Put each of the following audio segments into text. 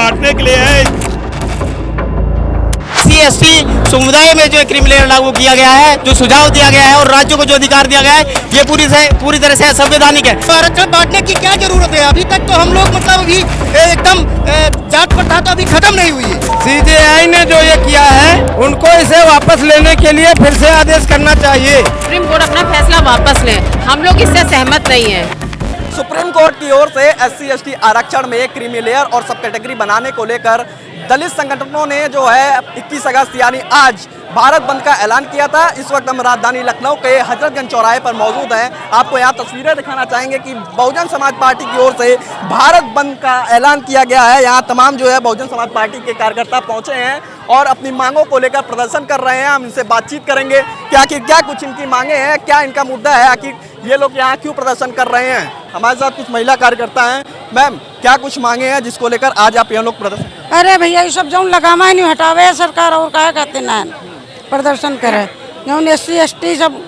बांटने के लिए है। SC समुदाय में जो क्रिमिनल लागू किया गया है, जो सुझाव दिया गया है और राज्यों को जो अधिकार दिया गया है, ये पूरी तरह से संवैधानिक है। आरक्षण बांटने की क्या जरूरत है? अभी तक तो हम लोग मतलब अभी एकदम जात प्रथा तो अभी खत्म नहीं हुई है। CJI ने जो ये किया है, उनको इसे वापस लेने के लिए फिर से आदेश करना चाहिए। सुप्रीम कोर्ट अपना फैसला वापस ले, हम लोग इससे सहमत नहीं है। सुप्रीम कोर्ट की ओर से SC/ST आरक्षण में क्रीमी लेयर और सब कैटेगरी बनाने को लेकर दलित संगठनों ने जो है 21 अगस्त यानी आज भारत बंद का ऐलान किया था। इस वक्त हम राजधानी लखनऊ के हजरतगंज चौराहे पर मौजूद हैं। आपको यहाँ तस्वीरें दिखाना चाहेंगे कि बहुजन समाज पार्टी की ओर से भारत बंद का ऐलान किया गया है। यहाँ तमाम जो है बहुजन समाज पार्टी के कार्यकर्ता पहुँचे हैं और अपनी मांगों को लेकर प्रदर्शन कर रहे हैं। हम इनसे बातचीत करेंगे कि आखिर क्या कुछ इनकी मांगे हैं, क्या इनका मुद्दा है, आखिर ये लोग यहाँ क्यों प्रदर्शन कर रहे हैं। हमारे साथ कुछ महिला कार्यकर्ता हैं। मैम, क्या कुछ मांगे हैं जिसको लेकर आज आप यहाँ लोग प्रदर्शन? अरे भैया ये सब जौन लगामा नहीं हटावे सरकार और क्या कहते ना प्रदर्शन करे, जौन SC/ST सब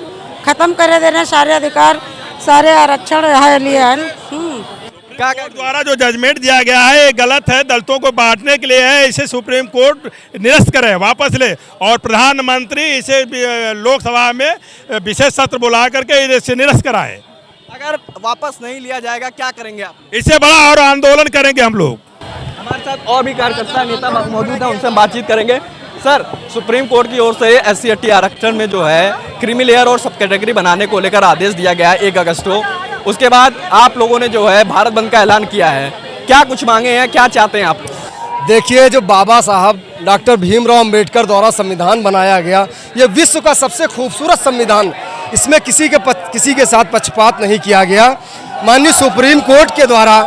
खत्म करे देने सारे अधिकार सारे आरक्षण है लिए क्या द्वारा जो जजमेंट दिया गया है ये गलत है, दलितों को बांटने के लिए है। इसे सुप्रीम कोर्ट निरस्त करे, वापस ले और प्रधानमंत्री इसे लोकसभा में विशेष सत्र बुला करके इसे निरस्त कराए। अगर वापस नहीं लिया जाएगा क्या करेंगे आप? इससे बड़ा और आंदोलन करेंगे हम लोग। हमारे साथ और भी कार्यकर्ता नेता मौजूद हैं, उनसे बातचीत करेंगे। सर, सुप्रीम कोर्ट की ओर से SC/ST आरक्षण में जो है क्रीमी लेयर और सब कैटेगरी बनाने को लेकर आदेश दिया गया है 1 अगस्त को। उसके बाद आप लोगों ने जो है भारत बंद का ऐलान किया है, क्या कुछ मांगे हैं, क्या चाहते हैं आप? देखिए, जो बाबा साहब डॉक्टर भीमराव अंबेडकर द्वारा संविधान बनाया गया, ये विश्व का सबसे खूबसूरत संविधान, इसमें किसी के साथ पक्षपात नहीं किया गया। माननीय सुप्रीम कोर्ट के द्वारा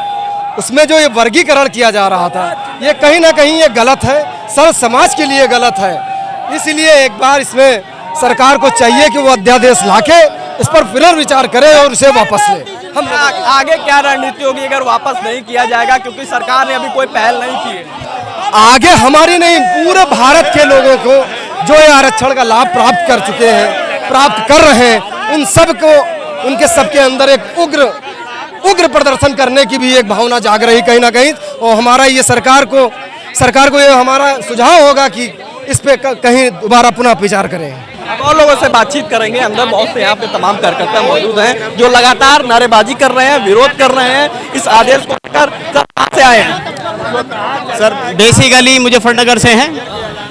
उसमें जो ये वर्गीकरण किया जा रहा था, ये कहीं ना कहीं ये गलत है, सर्व समाज के लिए गलत है। इसलिए एक बार इसमें सरकार को चाहिए कि वो अध्यादेश लाके इस पर पुनर्विचार करे और उसे वापस ले। हम आगे क्या रणनीति होगी अगर वापस नहीं किया जाएगा, क्योंकि सरकार ने अभी कोई पहल नहीं की है? आगे हमारी नहीं, पूरे भारत के लोगों को जो ये आरक्षण का लाभ प्राप्त कर चुके हैं, प्राप्त कर रहे हैं, उन सबको, उनके सबके अंदर एक उग्र प्रदर्शन करने की भी एक भावना जाग रही कहीं ना कहीं। और हमारा ये सरकार को ये हमारा सुझाव होगा कि इस पे कहीं दोबारा पुनः विचार करें। अब और लोगों से बातचीत करेंगे। अंदर बहुत से यहाँ पे तमाम कार्यकर्ता मौजूद हैं जो लगातार नारेबाजी कर रहे हैं, विरोध कर रहे हैं इस आदेश को लेकर। सर, कहाँ से आए हैं? सर, बेसिकली मुजफ्फरनगर से हैं,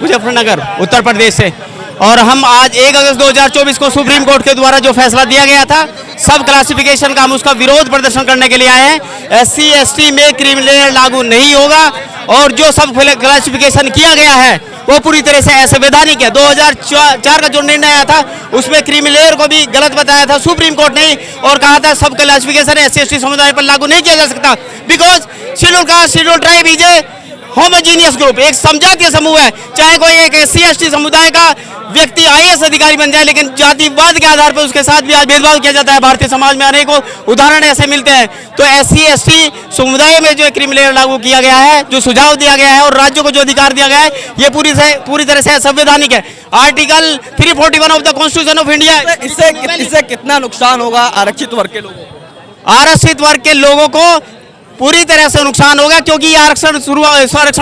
मुजफ्फरनगर उत्तर प्रदेश से। और हम आज 1 अगस्त 2024 को सुप्रीम कोर्ट के द्वारा जो फैसला दिया गया था सब क्लासिफिकेशन का, हम उसका विरोध प्रदर्शन करने के लिए आए हैं। SC/ST में क्रिमिनल लागू नहीं होगा और जो सब क्लासिफिकेशन किया गया है वो पूरी तरह से असंवैधानिक है। 2004 का जो निर्णय आया था उसमें क्रिमिनल को भी गलत बताया था सुप्रीम कोर्ट ने और कहा था सब क्लासिफिकेशन SC/ST समुदाय पर लागू नहीं किया जा सकता, because schedule caste schedule tribe is a homogeneous group, एक समजातीय समूह है। चाहे कोई एक SC/ST समुदाय का व्यक्ति IAS अधिकारी बन जाए, लेकिन जातिवाद के आधार पर उसके साथ भी आज भेदभाव किया जाता है। भारतीय समाज में अनेकों उदाहरण ऐसे मिलते हैं। तो SC/ST समुदाय में जो क्रिमिनल लागू किया गया है, जो सुझाव दिया गया है और राज्यों को जो अधिकार दिया गया है, ये पूरी तरह से संवैधानिक है। Article 341 of the constitution of India. इससे कितना नुकसान होगा आरक्षित वर्ग के लोगों को? आरक्षित वर्ग के लोगों को पूरी तरह से नुकसान होगा, क्योंकि आरक्षण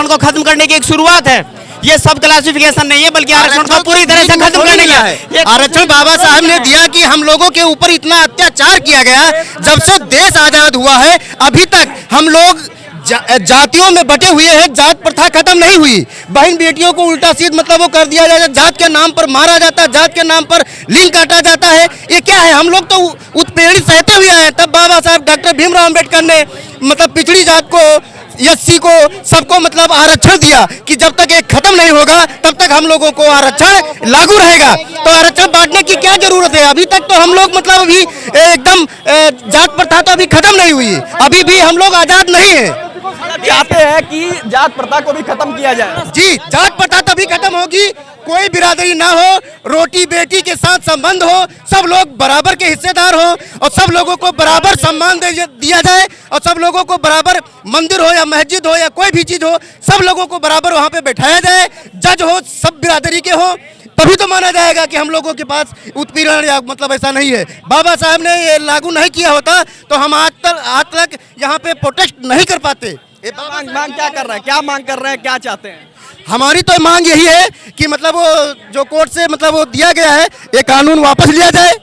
को खत्म करने की एक शुरुआत है। ये सब क्लासिफिकेशन नहीं है, बल्कि आरक्षण को पूरी तरह से खत्म करने का है। आरक्षण बाबा साहब ने दिया कि हम लोगों के ऊपर इतना अत्याचार किया गया, जब से देश आजाद हुआ है अभी तक हम लोग जातियों में बटे हुए हैं। जात प्रथा खत्म नहीं हुई। बहन बेटियों को उल्टा सीध मतलब वो कर दिया जाता है, जात के नाम पर मारा जाता है, जात के नाम पर लिंग काटा जाता है। ये क्या है? हम लोग तो उत्पीड़ित सहते हुए आए। तब बाबा साहब डॉक्टर भीमराव अंबेडकर ने मतलब पिछड़ी जात को, SC को, सबको मतलब आरक्षण दिया कि जब तक ये खत्म नहीं होगा तब तक हम लोगों को आरक्षण लागू रहेगा। तो आरक्षण बांटने की क्या जरूरत है? अभी तक तो हम लोग मतलब अभी एकदम जात प्रथा तो अभी खत्म नहीं हुई, अभी भी हम लोग आजाद नहीं है। चाहते हैं कि जात प्रथा को भी खत्म किया जाए। जी, जात प्रथा तभी खत्म होगी, कोई बिरादरी ना हो, रोटी बेटी के साथ संबंध हो, सब लोग बराबर के हिस्सेदार हो और सब लोगों को बराबर सम्मान दिया जाए और सब लोगों को बराबर मंदिर हो या मस्जिद हो या कोई भी चीज हो, सब लोगों को बराबर वहाँ पे बैठाया जाए। जज हो सब बिरादरी के हो, तभी तो माना जाएगा कि हम लोगों के पास उत्पीड़न या मतलब ऐसा नहीं है। बाबा साहब ने ये लागू नहीं किया होता तो हम आज तक यहाँ पे प्रोटेस्ट नहीं कर पाते। ये मांग क्या कर रहे हैं, क्या मांग कर रहे हैं, क्या चाहते हैं? हमारी तो मांग यही है कि मतलब वो जो कोर्ट से मतलब वो दिया गया है ये कानून वापस लिया जाए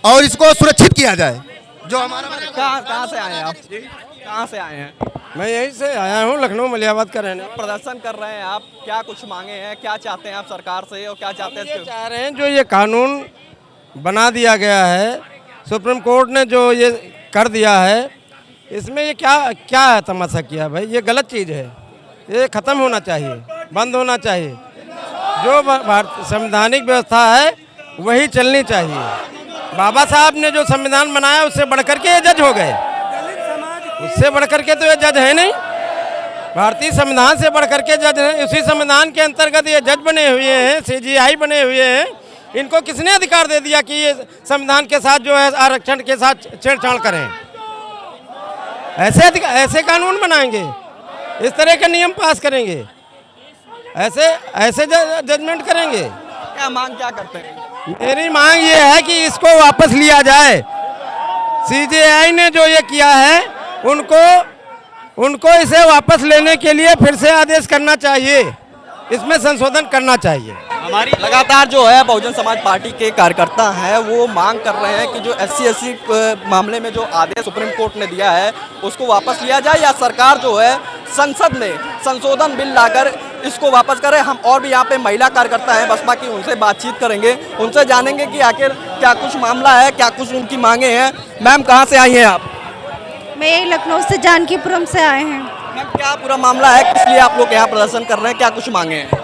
और इसको सुरक्षित किया जाए। जो हमारा कहाँ से आए हैं आप? कहाँ से आए हैं? मैं यहीं से आया हूँ, लखनऊ मलियाबाद का रहने वाला। प्रदर्शन कर रहे हैं आप, क्या कुछ मांगे हैं, क्या चाहते हैं आप सरकार से और क्या चाहते हैं ये इसके- चाह रहे हैं जो ये कानून बना दिया गया है, सुप्रीम कोर्ट ने जो ये कर दिया है, इसमें ये क्या क्या तमाशा किया भाई? ये गलत चीज़ है, ये ख़त्म होना चाहिए, बंद होना चाहिए। जो भारत संवैधानिक व्यवस्था है वही चलनी चाहिए। बाबा साहब ने जो संविधान बनाया उससे बढ़कर के ये जज हो गए, उससे बढ़कर के तो ये जज है नहीं। भारतीय संविधान से बढ़कर के जज है, उसी संविधान के अंतर्गत ये जज बने हुए हैं, CGI बने हुए हैं। इनको किसने अधिकार दे दिया कि ये संविधान के साथ जो है आरक्षण के साथ छेड़छाड़ करें? ऐसे कानून बनाएंगे, इस तरह के नियम पास करेंगे, ऐसे जजमेंट करेंगे। क्या मांग क्या करते हैं? मेरी मांग ये है कि इसको वापस लिया जाए। CGI ने जो ये किया है उनको इसे वापस लेने के लिए फिर से आदेश करना चाहिए, इसमें संशोधन करना चाहिए। हमारी लगातार जो है बहुजन समाज पार्टी के कार्यकर्ता हैं वो मांग कर रहे हैं कि जो SC/SC मामले में जो आदेश सुप्रीम कोर्ट ने दिया है उसको वापस लिया जाए या सरकार जो है संसद में संशोधन बिल लाकर इसको वापस करे। हम और भी यहाँ पे महिला कार्यकर्ता हैं बसपा की, उनसे बातचीत करेंगे, उनसे जानेंगे कि आखिर क्या कुछ मामला है, क्या कुछ उनकी मांगे हैं। मैम कहाँ से आई हैं आप? मैं यही लखनऊ से जानकीपुरम से आए हैं। मैम क्या पूरा मामला है, किस लिए आप लोग यहाँ प्रदर्शन कर रहे हैं, क्या कुछ मांगे हैं?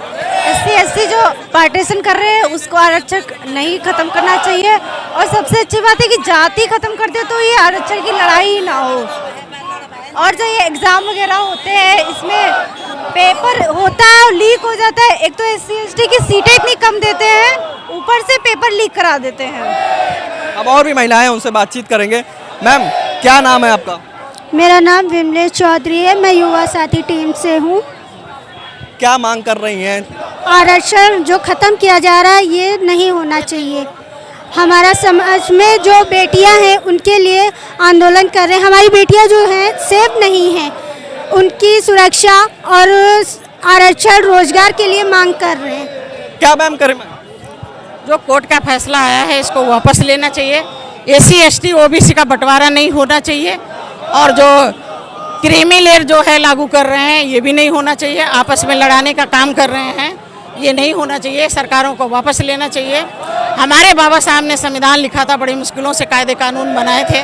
SC/SC जो पार्टीशन कर रहे हैं उसको आरक्षण नहीं खत्म करना चाहिए और सबसे अच्छी बात है कि जाति खत्म कर दे तो ये आरक्षण की लड़ाई ही ना हो। और जो ये एग्जाम वगैरह होते हैं इसमें पेपर होता है और लीक हो जाता है। एक तो SC/ST की सीटें इतनी कम देते हैं, ऊपर से पेपर लीक करा देते हैं। अब और भी महिलाएं उनसे बातचीत करेंगे। मैम क्या नाम है आपका? मेरा नाम विमलेश चौधरी है, मैं युवा साथी टीम से हूँ। क्या मांग कर रही हैं? आरक्षण जो खत्म किया जा रहा है ये नहीं होना चाहिए। हमारा समाज में जो बेटियां हैं उनके लिए आंदोलन कर रहे हैं। हमारी बेटियां जो हैं सेफ नहीं हैं, उनकी सुरक्षा और आरक्षण रोजगार के लिए मांग कर रहे हैं। क्या मैम करें? जो कोर्ट का फैसला आया है इसको वापस लेना चाहिए। SC/ST OBC का बंटवारा नहीं होना चाहिए और जो क्रीमी लेयर जो है लागू कर रहे हैं ये भी नहीं होना चाहिए। आपस में लड़ाने का काम कर रहे हैं, ये नहीं होना चाहिए। सरकारों को वापस लेना चाहिए। हमारे बाबा साहब ने संविधान लिखा था, बड़ी मुश्किलों से कायदे कानून बनाए थे,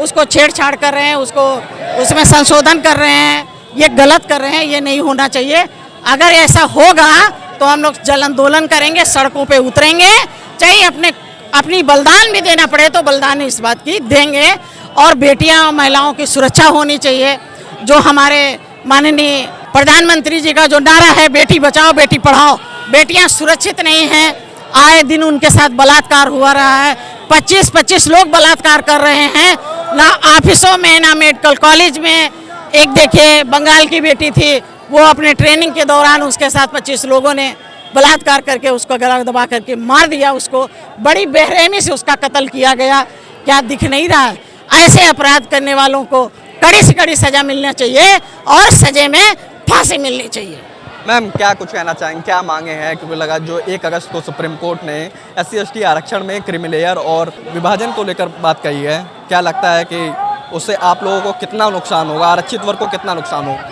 उसको छेड़छाड़ कर रहे हैं, उसमें संशोधन कर रहे हैं, ये गलत कर रहे हैं, ये नहीं होना चाहिए। अगर ऐसा होगा तो हम लोग जल आंदोलन करेंगे, सड़कों पे उतरेंगे, चाहे अपनी बलिदान भी देना पड़े तो बलिदान इस बात की देंगे। और बेटियां और महिलाओं की सुरक्षा होनी चाहिए। जो हमारे माननीय प्रधानमंत्री जी का जो नारा है बेटी बचाओ बेटी पढ़ाओ, बेटियां सुरक्षित नहीं हैं। आए दिन उनके साथ बलात्कार हुआ रहा है, 25-25 लोग बलात्कार कर रहे हैं, ना ऑफिसों में ना मेडिकल कॉलेज में। एक देखिए बंगाल की बेटी थी, वो अपने ट्रेनिंग के दौरान उसके साथ 25 लोगों ने बलात्कार करके उसको गला दबा करके मार दिया, उसको बड़ी बेरहमी से उसका कत्ल किया गया। क्या दिख नहीं रहा? ऐसे अपराध करने वालों को कड़ी से कड़ी सजा मिलना चाहिए और सजा में फांसी मिलनी चाहिए। मैम क्या कुछ कहना चाहेंगे, क्या मांगे हैं? क्योंकि लगा जो 1 अगस्त को सुप्रीम कोर्ट ने SC/ST आरक्षण में क्रीमी लेयर और विभाजन को लेकर बात कही है, क्या लगता है कि उससे आप लोगों को कितना नुकसान होगा, आरक्षित वर्ग को कितना नुकसान होगा?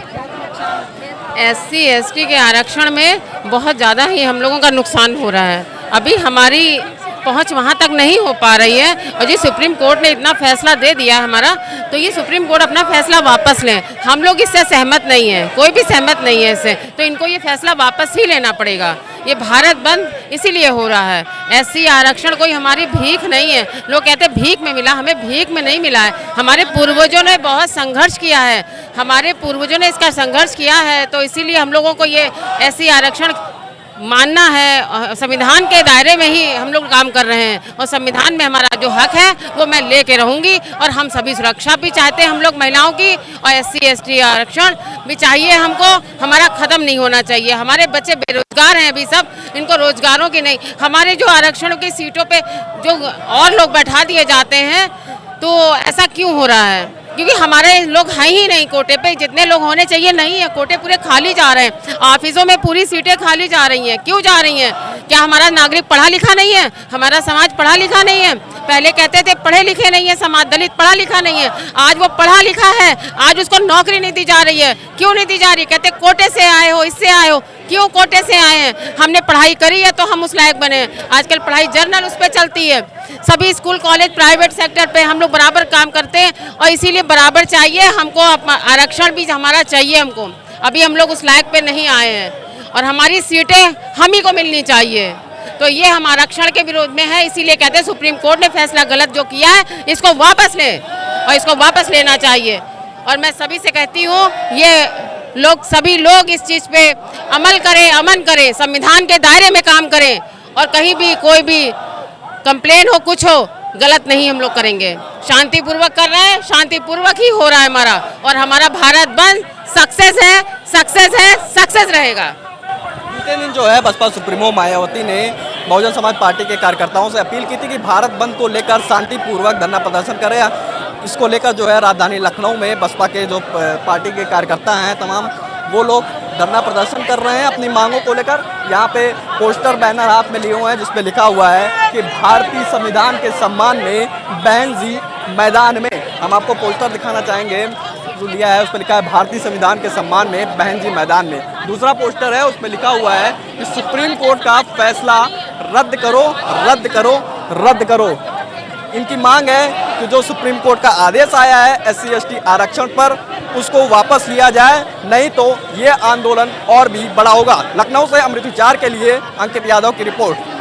SC/ST के आरक्षण में बहुत ज़्यादा ही हम लोगों का नुकसान हो रहा है। अभी हमारी पहुंच वहां तक नहीं हो पा रही है और जी सुप्रीम कोर्ट ने इतना फैसला दे दिया हमारा, तो ये सुप्रीम कोर्ट अपना फैसला वापस लें। हम लोग इससे सहमत नहीं हैं, कोई भी सहमत नहीं है इससे, तो इनको ये फैसला वापस ही लेना पड़ेगा। ये भारत बंद इसीलिए हो रहा है। SC आरक्षण कोई हमारी भीख नहीं है। लोग कहते हैं भीख में मिला, हमें भीख में नहीं मिला है। हमारे पूर्वजों ने बहुत संघर्ष किया है, हमारे पूर्वजों ने इसका संघर्ष किया है, तो इसीलिए हम लोगों को ये SC आरक्षण मानना है। संविधान के दायरे में ही हम लोग काम कर रहे हैं और संविधान में हमारा जो हक है वो मैं लेके रहूंगी। और हम सभी सुरक्षा भी चाहते हैं हम लोग महिलाओं की, और SC/ST आरक्षण भी चाहिए हमको, हमारा ख़त्म नहीं होना चाहिए। हमारे बच्चे बेरोजगार हैं अभी सब, इनको रोजगारों की नहीं, हमारे जो आरक्षण की सीटों पे जो और लोग बैठा दिए जाते हैं, तो ऐसा क्यों हो रहा है? क्योंकि हमारे लोग हैं ही नहीं कोटे पे, जितने लोग होने चाहिए नहीं है, कोटे पूरे खाली जा रहे हैं। ऑफिसों में पूरी सीटें खाली जा रही हैं। क्यों जा रही हैं? क्या हमारा नागरिक पढ़ा लिखा नहीं है? हमारा समाज पढ़ा लिखा नहीं है? पहले कहते थे पढ़े लिखे नहीं है समाज, दलित पढ़ा लिखा नहीं है। आज वो पढ़ा लिखा है, आज उसको नौकरी नहीं दी जा रही है। क्यों नहीं दी जा रही? कहते कोटे से आए हो, इससे आए हो। क्यों कोटे से आए हैं? हमने पढ़ाई करी है तो हम उस लायक बने हैं। आजकल पढ़ाई जर्नल उस पर चलती है। सभी स्कूल कॉलेज प्राइवेट सेक्टर पे हम लोग बराबर काम करते हैं और इसीलिए बराबर चाहिए हमको। आरक्षण भी हमारा चाहिए हमको। अभी हम लोग उस लायक पे नहीं आए हैं और हमारी सीटें हम ही को मिलनी चाहिए। तो ये हम आरक्षण के विरोध में है। इसीलिए कहते हैं सुप्रीम कोर्ट ने फैसला गलत जो किया है इसको वापस ले, और इसको वापस लेना चाहिए। और मैं सभी से कहती हूँ ये लोग, सभी लोग इस चीज़ पे अमल करें, अमन करें, संविधान के दायरे में काम करें और कहीं भी कोई भी कंप्लेन हो, कुछ हो, गलत नहीं हम लोग करेंगे। शांतिपूर्वक कर रहे हैं, शांतिपूर्वक ही हो रहा है हमारा, और हमारा भारत बंद सक्सेस है, सक्सेस है, सक्सेस रहेगा। बीते दिन जो है बसपा सुप्रीमो मायावती ने बहुजन समाज पार्टी के कार्यकर्ताओं से अपील की थी कि भारत बंद को लेकर शांतिपूर्वक धरना प्रदर्शन करें। इसको लेकर जो है राजधानी लखनऊ में बसपा के जो पार्टी के कार्यकर्ता हैं तमाम, वो लोग धरना प्रदर्शन कर रहे हैं अपनी मांगों को लेकर। यहाँ पे पोस्टर बैनर हाथ में लिए हुए हैं जिसपे लिखा हुआ है कि भारतीय संविधान के सम्मान में बहन जी मैदान में। हम आपको पोस्टर दिखाना चाहेंगे जो लिया है, उस पर लिखा है भारतीय संविधान के सम्मान में बहन जी मैदान में। दूसरा पोस्टर है, उसमें लिखा हुआ है कि सुप्रीम कोर्ट का फैसला रद्द करो, रद्द करो, रद्द करो। इनकी मांग है कि जो सुप्रीम कोर्ट का आदेश आया है SC/ST आरक्षण पर, उसको वापस लिया जाए, नहीं तो ये आंदोलन और भी बड़ा होगा। लखनऊ से अमृत विचार के लिए अंकित यादव की रिपोर्ट।